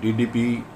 DDP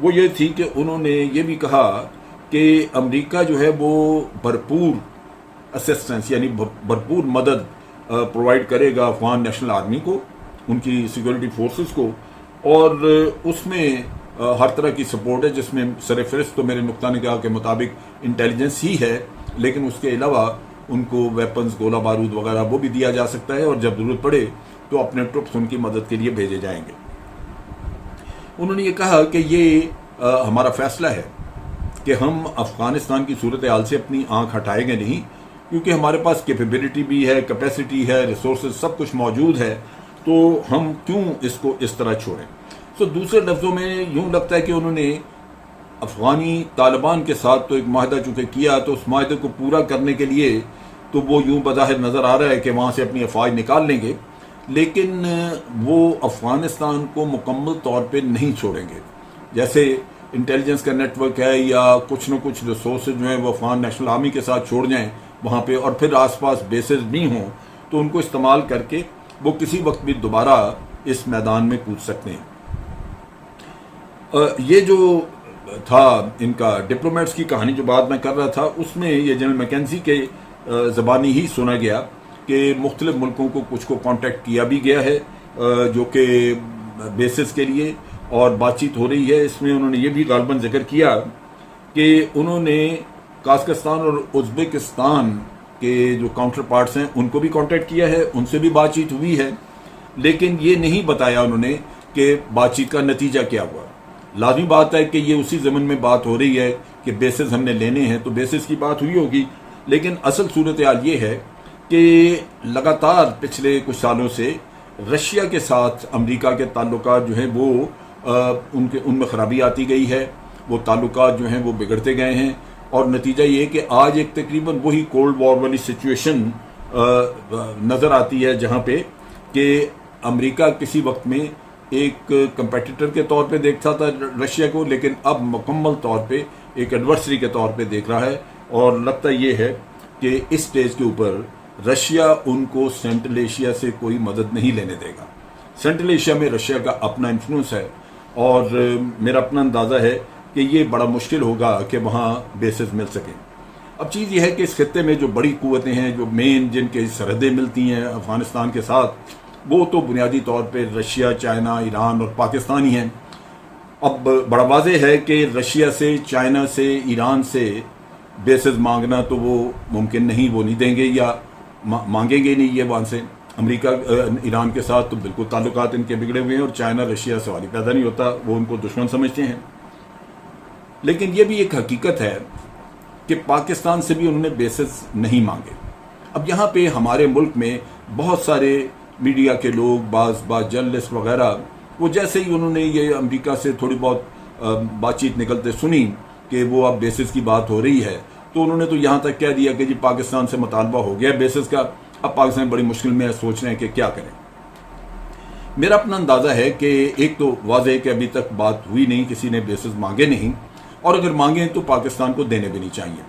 وہ یہ تھی کہ انہوں نے یہ بھی کہا کہ امریکہ جو ہے وہ بھرپور اسسٹنس یعنی بھرپور مدد پرووائڈ کرے گا افغان نیشنل آرمی کو، ان کی سیکورٹی فورسز کو، اور اس میں ہر طرح کی سپورٹ ہے، جس میں سر فہرست تو میرے نقطہ نگاہ کے مطابق انٹیلیجنس ہی ہے، لیکن اس کے علاوہ ان کو ویپنز، گولہ بارود وغیرہ وہ بھی دیا جا سکتا ہے، اور جب ضرورت پڑے تو اپنے ٹروپس ان کی مدد کے لیے بھیجے جائیں گے۔ انہوں نے یہ کہا کہ یہ ہمارا فیصلہ ہے کہ ہم افغانستان کی صورتحال سے اپنی آنکھ ہٹائیں گے نہیں، کیونکہ ہمارے پاس کیپیبلٹی بھی ہے، کیپیسٹی ہے، ریسورسز سب کچھ موجود ہے، تو ہم کیوں اس کو اس طرح چھوڑیں۔ دوسرے لفظوں میں یوں لگتا ہے کہ انہوں نے افغانی طالبان کے ساتھ تو ایک معاہدہ چونکہ کیا، تو اس معاہدے کو پورا کرنے کے لیے تو وہ یوں بظاہر نظر آ رہا ہے کہ وہاں سے اپنی افواج نکال لیں گے، لیکن وہ افغانستان کو مکمل طور پہ نہیں چھوڑیں گے۔ جیسے انٹیلیجنس کا نیٹ ورک ہے یا کچھ نہ کچھ ریسورسز جو ہیں وہ افغان نیشنل آرمی کے ساتھ چھوڑ جائیں وہاں پہ، اور پھر آس پاس بیسز بھی ہوں تو ان کو استعمال کر کے وہ کسی وقت بھی دوبارہ اس میدان میں کود سکتے ہیں۔ یہ جو تھا ان کا ڈپلومیٹس کی کہانی جو بات میں کر رہا تھا، اس میں یہ جنرل میکنزی کے زبانی ہی سنا گیا کہ مختلف ملکوں کو کچھ کو کانٹیکٹ کیا بھی گیا ہے جو کہ بیسس کے لیے، اور بات چیت ہو رہی ہے۔ اس میں انہوں نے یہ بھی غالباً ذکر کیا کہ انہوں نے قازقستان اور ازبکستان کے جو کاؤنٹر پارٹس ہیں ان کو بھی کانٹیکٹ کیا ہے، ان سے بھی بات چیت ہوئی ہے، لیکن یہ نہیں بتایا انہوں نے کہ بات چیت کا نتیجہ کیا ہوا۔ لازمی بات ہے کہ یہ اسی ضمن میں بات ہو رہی ہے کہ بیسز ہم نے لینے ہیں، تو بیسز کی بات ہوئی ہوگی، لیکن اصل صورتحال یہ ہے کہ لگاتار پچھلے کچھ سالوں سے رشیا کے ساتھ امریکہ کے تعلقات جو ہیں وہ ان میں خرابی آتی گئی ہے، وہ تعلقات جو ہیں وہ بگڑتے گئے ہیں، اور نتیجہ یہ ہے کہ آج ایک تقریباً وہی کولڈ وار والی سچویشن نظر آتی ہے، جہاں پہ کہ امریکہ کسی وقت میں ایک کمپیٹیٹر کے طور پہ دیکھتا تھا رشیا کو، لیکن اب مکمل طور پہ ایک ایڈورسری کے طور پہ دیکھ رہا ہے، اور لگتا یہ ہے کہ اس سٹیج کے اوپر رشیا ان کو سینٹرل ایشیا سے کوئی مدد نہیں لینے دے گا۔ سینٹرل ایشیا میں رشیا کا اپنا انفلوئنس ہے، اور میرا اپنا اندازہ ہے کہ یہ بڑا مشکل ہوگا کہ وہاں بیسز مل سکیں۔ اب چیز یہ ہے کہ اس خطے میں جو بڑی قوتیں ہیں، جو مین جن کے سرحدیں ملتی ہیں افغانستان کے ساتھ، وہ تو بنیادی طور پہ رشیا، چائنا، ایران اور پاکستان ہی ہیں۔ اب بڑا واضح ہے کہ رشیا سے، چائنا سے، ایران سے بیسز مانگنا تو وہ ممکن نہیں، وہ نہیں دیں گے یا مانگیں گے نہیں یہ وہاں سے۔ امریکہ ایران کے ساتھ تو بالکل تعلقات ان کے بگڑے ہوئے ہیں، اور چائنا رشیا سوال ہی پیدا نہیں ہوتا، وہ ان کو دشمن سمجھتے ہیں۔ لیکن یہ بھی ایک حقیقت ہے کہ پاکستان سے بھی انہوں نے بیسز نہیں مانگے۔ اب یہاں پہ ہمارے ملک میں بہت سارے میڈیا کے لوگ، بعض جرنلسٹ وغیرہ، وہ جیسے ہی انہوں نے یہ امریکہ سے تھوڑی بہت بات چیت نکلتے سنی کہ وہ اب بیسز کی بات ہو رہی ہے، تو انہوں نے تو یہاں تک کہہ دیا کہ جی پاکستان سے مطالبہ ہو گیا بیسز کا، اب پاکستان بڑی مشکل میں سوچ رہے ہیں کہ کیا کریں۔ میرا اپنا اندازہ ہے کہ ایک تو واضح ہے کہ ابھی تک بات ہوئی نہیں، کسی نے بیسز مانگے نہیں، اور اگر مانگیں تو پاکستان کو دینے بھی نہیں چاہیے۔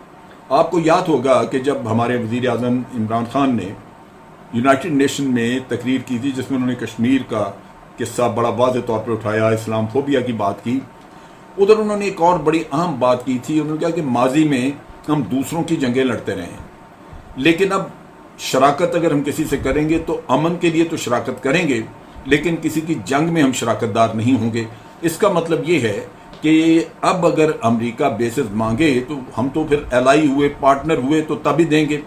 آپ کو یاد ہوگا کہ جب ہمارے وزیر اعظم عمران خان نے یونائٹڈ نیشن میں تقریر کی تھی، جس میں انہوں نے کشمیر کا قصہ بڑا واضح طور پر اٹھایا، اسلام فوبیا کی بات کی، ادھر انہوں نے ایک اور بڑی اہم بات کی تھی۔ انہوں نے کہا کہ ماضی میں ہم دوسروں کی جنگیں لڑتے رہے ہیں، لیکن اب شراکت اگر ہم کسی سے کریں گے تو امن کے لیے تو شراکت کریں گے، لیکن کسی کی جنگ میں ہم شراکت دار نہیں ہوں گے۔ اس کا مطلب یہ ہے کہ اب اگر امریکہ بیسز مانگے تو ہم تو پھر الائی ہوئے، پارٹنر ہوئے تو تب ہی دیں گے۔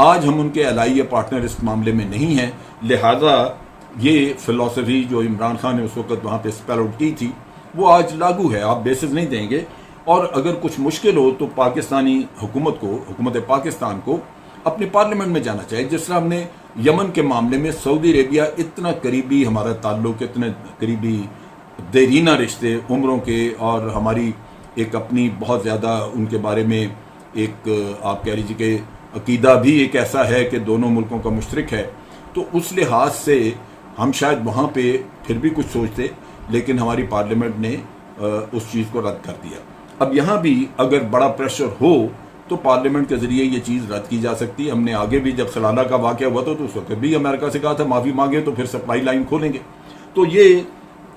آج ہم ان کے الائی یا پارٹنر اس معاملے میں نہیں ہیں، لہذا یہ فلسفی جو عمران خان نے اس وقت وہاں پہ اسپیل آؤٹ کی تھی وہ آج لاگو ہے۔ آپ بیسز نہیں دیں گے، اور اگر کچھ مشکل ہو تو پاکستانی حکومت کو، حکومت پاکستان کو اپنے پارلیمنٹ میں جانا چاہیے، جس طرح ہم نے یمن کے معاملے میں سعودی عربیہ، اتنا قریبی ہمارا تعلق، اتنے قریبی دیرینہ رشتے عمروں کے، اور ہماری ایک اپنی بہت زیادہ ان کے بارے میں ایک آپ کہہ لیجیے کہ عقیدہ بھی ایک ایسا ہے کہ دونوں ملکوں کا مشترک ہے، تو اس لحاظ سے ہم شاید وہاں پہ پھر بھی کچھ سوچتے، لیکن ہماری پارلیمنٹ نے اس چیز کو رد کر دیا۔ اب یہاں بھی اگر بڑا پریشر ہو تو پارلیمنٹ کے ذریعے یہ چیز رد کی جا سکتی ہے۔ ہم نے آگے بھی جب سلالہ کا واقعہ ہوا تو اس وقت بھی امریکہ سے کہا تھا معافی مانگے تو پھر سپلائی لائن کھولیں گے، تو یہ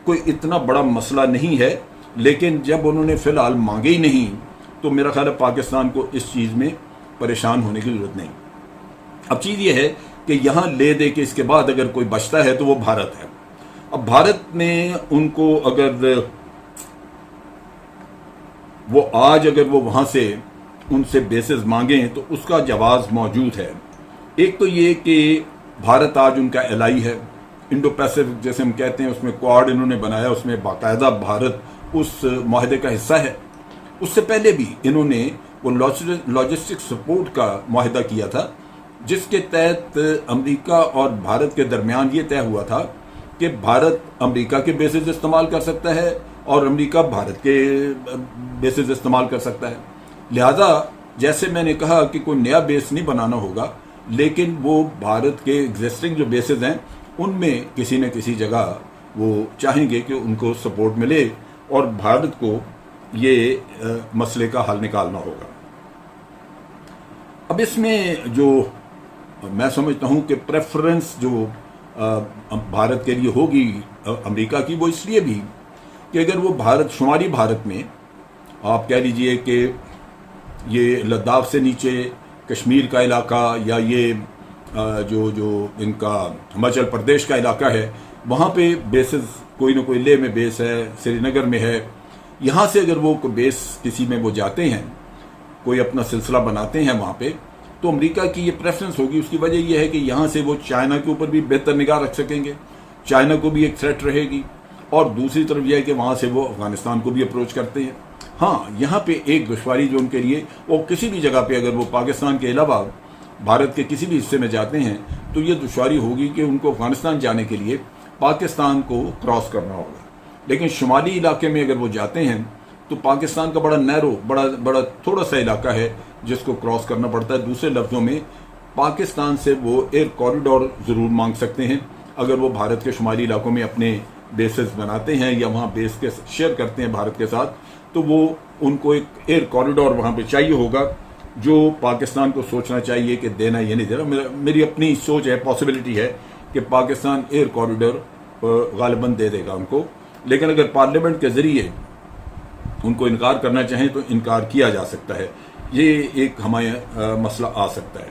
کوئی اتنا بڑا مسئلہ نہیں ہے۔ لیکن جب انہوں نے فی الحال مانگے ہی نہیں تو میرا خیال ہے پاکستان کو اس چیز میں پریشان ہونے کی ضرورت نہیں۔ اب چیز یہ ہے کہ یہاں لے دے کے اس کے بعد اگر کوئی بچتا ہے تو وہ بھارت ہے۔ اب بھارت میں ان کو اگر وہ آج اگر وہ وہاں سے ان سے بیسز مانگیں تو اس کا جواز موجود ہے۔ ایک تو یہ کہ بھارت آج ان کا الائی ہے، انڈو پیسفک جیسے ہم کہتے ہیں، اس میں کوآڈ انہوں نے بنایا، اس میں باقاعدہ بھارت اس معاہدے کا حصہ ہے۔ اس سے پہلے بھی انہوں نے وہ لاجسٹک سپورٹ کا معاہدہ کیا تھا، جس کے تحت امریکہ اور بھارت کے درمیان یہ طے ہوا تھا کہ بھارت امریکہ کے بیسز استعمال کر سکتا ہے اور امریکہ بھارت کے بیسز استعمال کر سکتا ہے۔ لہذا جیسے میں نے کہا کہ کوئی نیا بیس نہیں بنانا ہوگا، لیکن وہ بھارت کے ایگزسٹنگ جو بیسز ہیں ان میں کسی نہ کسی جگہ وہ چاہیں گے کہ ان کو سپورٹ ملے اور بھارت کو یہ مسئلے کا حل نکالنا ہوگا۔ اب اس میں جو میں سمجھتا ہوں کہ پریفرنس جو بھارت کے لیے ہوگی امریکہ کی، وہ اس لیے بھی کہ اگر وہ شمالی بھارت میں آپ کہہ لیجئے کہ یہ لداخ سے نیچے کشمیر کا علاقہ یا یہ جو ان کا ہماچل پردیش کا علاقہ ہے، وہاں پہ بیسز کوئی نہ کوئی لیہ میں بیس ہے، سری نگر میں ہے، یہاں سے اگر وہ بیس کسی میں وہ جاتے ہیں، کوئی اپنا سلسلہ بناتے ہیں وہاں پہ، تو امریکہ کی یہ پریفرنس ہوگی۔ اس کی وجہ یہ ہے کہ یہاں سے وہ چائنا کے اوپر بھی بہتر نگاہ رکھ سکیں گے، چائنا کو بھی ایک تھریٹ رہے گی، اور دوسری طرف یہ ہے کہ وہاں سے وہ افغانستان کو بھی اپروچ کرتے ہیں۔ ہاں، یہاں پہ ایک دشواری جو ان کے لیے، وہ کسی بھی جگہ پہ اگر وہ پاکستان کے علاوہ بھارت کے کسی بھی حصے میں جاتے ہیں تو یہ دشواری ہوگی کہ ان کو افغانستان جانے کے لیے پاکستان کو کراس کرنا ہوگا۔ لیکن شمالی علاقے میں اگر وہ جاتے ہیں تو پاکستان کا بڑا نیرو، بڑا تھوڑا سا علاقہ ہے جس کو کراس کرنا پڑتا ہے۔ دوسرے لفظوں میں پاکستان سے وہ ایئر کوریڈور ضرور مانگ سکتے ہیں اگر وہ بھارت کے شمالی علاقوں میں اپنے بیسز بناتے ہیں یا وہاں بیس کے شیئر کرتے ہیں بھارت کے ساتھ، تو وہ ان کو ایک ایئر کوریڈور وہاں پہ چاہیے ہوگا، جو پاکستان کو سوچنا چاہیے کہ دینا یا نہیں دینا۔ میری اپنی سوچ ہے، پاسبلٹی ہے کہ پاکستان ایئر کوریڈور غالباً دے دے گا ان کو، لیکن اگر پارلیمنٹ کے ذریعے ان کو انکار کرنا چاہیں تو انکار کیا جا سکتا ہے، یہ ایک ہمارا مسئلہ آ سکتا ہے۔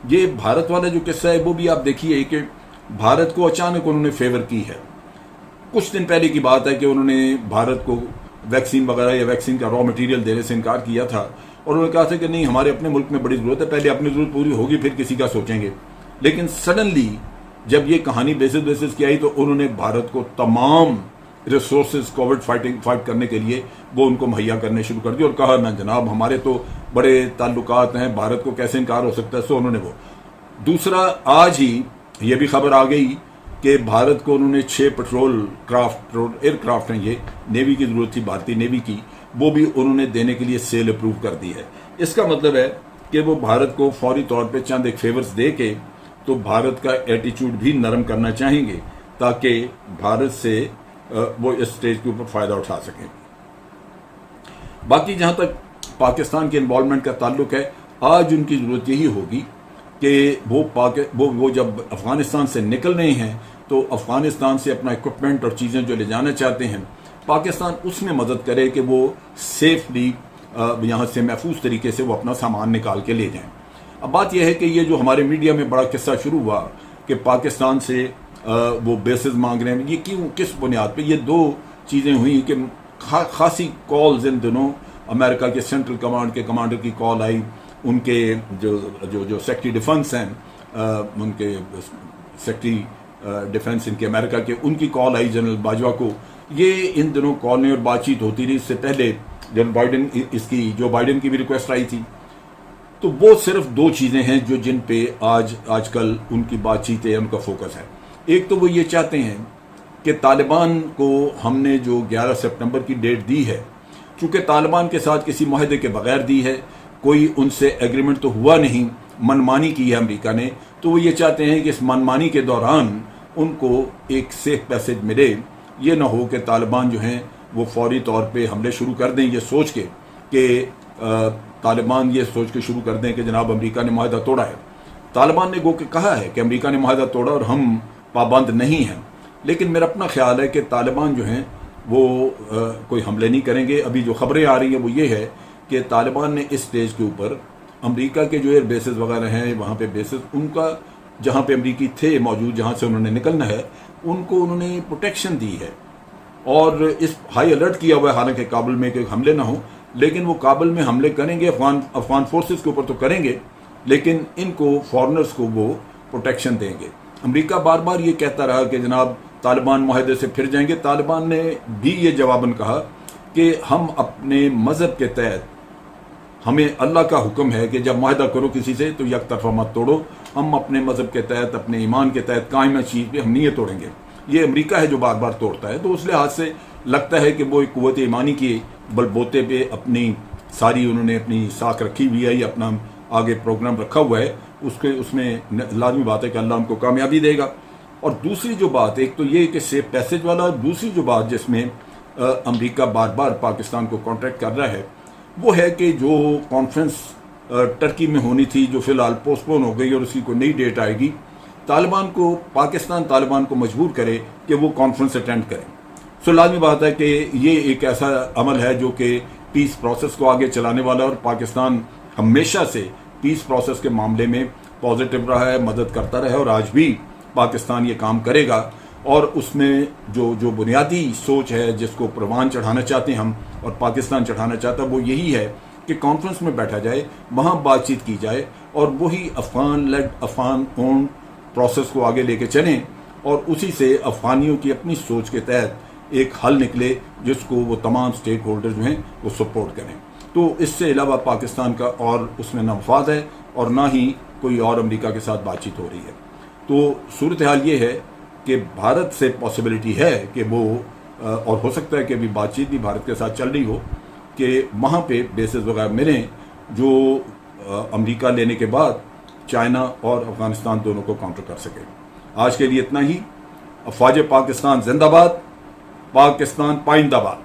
یہ بھارت والا جو قصہ ہے وہ بھی آپ دیکھیے کہ بھارت کو اچانک انہوں نے فیور کی ہے۔ کچھ دن پہلے کی بات ہے کہ انہوں نے بھارت کو ویکسین وغیرہ یا ویکسین کا را مٹیریل دینے سے انکار کیا تھا، اور انہوں نے کہا تھا کہ نہیں، ہمارے اپنے ملک میں بڑی ضرورت ہے، پہلے اپنی ضرورت پوری ہوگی پھر کسی کا سوچیں گے۔ لیکن سڈنلی جب یہ کہانی بیسز کی آئی تو انہوں نے بھارت کو تمام ریسورسز کووڈ فائٹ کرنے کے لیے وہ ان کو مہیا کرنے شروع کر دی، اور کہا نہ جناب، ہمارے تو بڑے تعلقات ہیں، بھارت کو کیسے انکار ہو سکتا ہے۔ سو انہوں نے وہ دوسرا، آج ہی یہ بھی خبر آ گئی کہ بھارت کو انہوں نے 6 ایئر کرافٹ ہیں، یہ نیوی کی ضرورت تھی، بھارتی نیوی کی، وہ بھی انہوں نے دینے کے لیے سیل اپروو کر دی ہے۔ اس کا مطلب ہے کہ وہ بھارت کو فوری طور پہ چند ایک فیورز دے کے تو بھارت کا ایٹیچیوڈ بھی نرم کرنا چاہیں گے تاکہ بھارت سے وہ اس سٹیج کے اوپر فائدہ اٹھا سکیں۔ باقی جہاں تک پاکستان کے انوالومنٹ کا تعلق ہے، آج ان کی ضرورت یہی ہوگی کہ وہ جب افغانستان سے نکل رہے ہیں تو افغانستان سے اپنا اکوپمنٹ اور چیزیں جو لے جانا چاہتے ہیں، پاکستان اس میں مدد کرے کہ وہ سیفلی یہاں سے محفوظ طریقے سے وہ اپنا سامان نکال کے لے جائیں۔ اب بات یہ ہے کہ یہ جو ہمارے میڈیا میں بڑا قصہ شروع ہوا کہ پاکستان سے وہ بیسز مانگ رہے ہیں، یہ کیوں، کس بنیاد پہ؟ یہ 2 چیزیں ہوئی کہ خاصی کالز ان دنوں امریکہ کے سینٹرل کمانڈ کے کمانڈر کی کال آئی، ان کے جو سیکٹری ڈیفنس ہیں، ان کے سیکٹری ڈیفنس ان کے امریکہ کے، ان کی کال آئی جنرل باجوہ کو۔ یہ ان دنوں کالیں اور بات چیت ہوتی رہی۔ اس سے پہلے جو بائیڈن کی بھی ریکویسٹ آئی تھی۔ تو وہ صرف 2 چیزیں ہیں جن پہ آج کل ان کی بات چیت ہے، ان کا فوکس ہے۔ ایک تو وہ یہ چاہتے ہیں کہ طالبان کو ہم نے جو 11 سپٹمبر کی ڈیٹ دی ہے، چونکہ طالبان کے ساتھ کسی معاہدے کے بغیر دی ہے، کوئی ان سے ایگریمنٹ تو ہوا نہیں، منمانی کی ہے امریکہ نے، تو وہ یہ چاہتے ہیں کہ اس منمانی کے دوران ان کو ایک سیف پیسج ملے، یہ نہ ہو کہ طالبان جو ہیں وہ فوری طور پہ حملے شروع کر دیں، یہ سوچ کے کہ طالبان یہ سوچ کے شروع کر دیں کہ جناب امریکہ نے معاہدہ توڑا ہے۔ طالبان نے گو کہ کہا ہے کہ امریکہ نے معاہدہ توڑا اور ہم پابند نہیں ہیں، لیکن میرا اپنا خیال ہے کہ طالبان جو ہیں وہ کوئی حملے نہیں کریں گے. ابھی جو خبریں آ رہی ہیں وہ یہ ہے کہ طالبان نے اس سٹیج کے اوپر امریکہ کے جو ایئر بیسز وغیرہ ہیں وہاں پہ بیسز ان کا جہاں پہ امریکی تھے موجود جہاں سے انہوں نے نکلنا ہے ان کو انہوں نے پروٹیکشن دی ہے اور اس ہائی الرٹ کیا ہوا ہے حالانکہ کابل میں کہ حملے نہ ہوں, لیکن وہ کابل میں حملے کریں گے افغان فورسز کے اوپر تو کریں گے لیکن ان کو فارنرز کو وہ پروٹیکشن دیں گے. امریکہ بار بار یہ کہتا رہا کہ جناب طالبان معاہدے سے پھر جائیں گے. طالبان نے بھی یہ جواباً کہا کہ ہم اپنے مذہب کے تحت ہمیں اللہ کا حکم ہے کہ جب معاہدہ کرو کسی سے تو یک طرفہ مت توڑو. ہم اپنے مذہب کے تحت اپنے ایمان کے تحت قائم چیز پہ ہم نہیں توڑیں گے. یہ امریکہ ہے جو بار بار توڑتا ہے, تو اس لحاظ سے لگتا ہے کہ وہ ایک قوت ایمانی کی بل بوتے پہ اپنی ساری انہوں نے اپنی ساکھ رکھی ہوئی ہے یا اپنا آگے پروگرام رکھا ہوا ہے. اس میں لازمی بات ہے کہ اللہ ان کو کامیابی دے گا. اور دوسری جو بات ایک تو یہ کہ سیف پیسج والا, دوسری جو بات جس میں امریکہ بار بار پاکستان کو کانٹریکٹ کر رہا ہے وہ ہے کہ جو کانفرنس ٹرکی میں ہونی تھی جو فی الحال پوسٹ پون ہو گئی اور اس کی کوئی نئی ڈیٹ آئے گی, پاکستان طالبان کو مجبور کرے کہ وہ کانفرنس اٹینڈ کریں. سو لازمی بات ہے کہ یہ ایک ایسا عمل ہے جو کہ پیس پروسیس کو آگے چلانے والا, اور پاکستان ہمیشہ سے پیس پروسیس کے معاملے میں پازیٹیو رہا ہے, مدد کرتا رہا ہے, اور آج بھی پاکستان یہ کام کرے گا. اور اس میں جو بنیادی سوچ ہے جس کو پروان چڑھانا چاہتے ہیں ہم اور پاکستان چڑھانا چاہتا ہے وہ یہی ہے کہ کانفرنس میں بیٹھا جائے, وہاں بات چیت کی جائے اور وہی افغان لیڈ افغان اون پروسیس کو آگے لے کے چلیں اور اسی سے افغانیوں کی اپنی سوچ کے تحت ایک حل نکلے جس کو وہ تمام سٹیک ہولڈر جو ہیں وہ سپورٹ کریں. تو اس سے علاوہ پاکستان کا اور اس میں نہ مفاد ہے اور نہ ہی کوئی اور امریکہ کے ساتھ بات چیت ہو رہی ہے. تو صورتحال یہ ہے کہ بھارت سے پاسبلٹی ہے کہ وہ اور ہو سکتا ہے کہ ابھی بات چیت بھی بھارت کے ساتھ چل رہی ہو کہ وہاں پہ بیسز وغیرہ ملیں جو امریکہ لینے کے بعد چائنا اور افغانستان دونوں کو کاؤنٹر کر سکے. آج کے لیے اتنا ہی. افواج پاکستان زندہ باد, پاکستان پائندہ باد.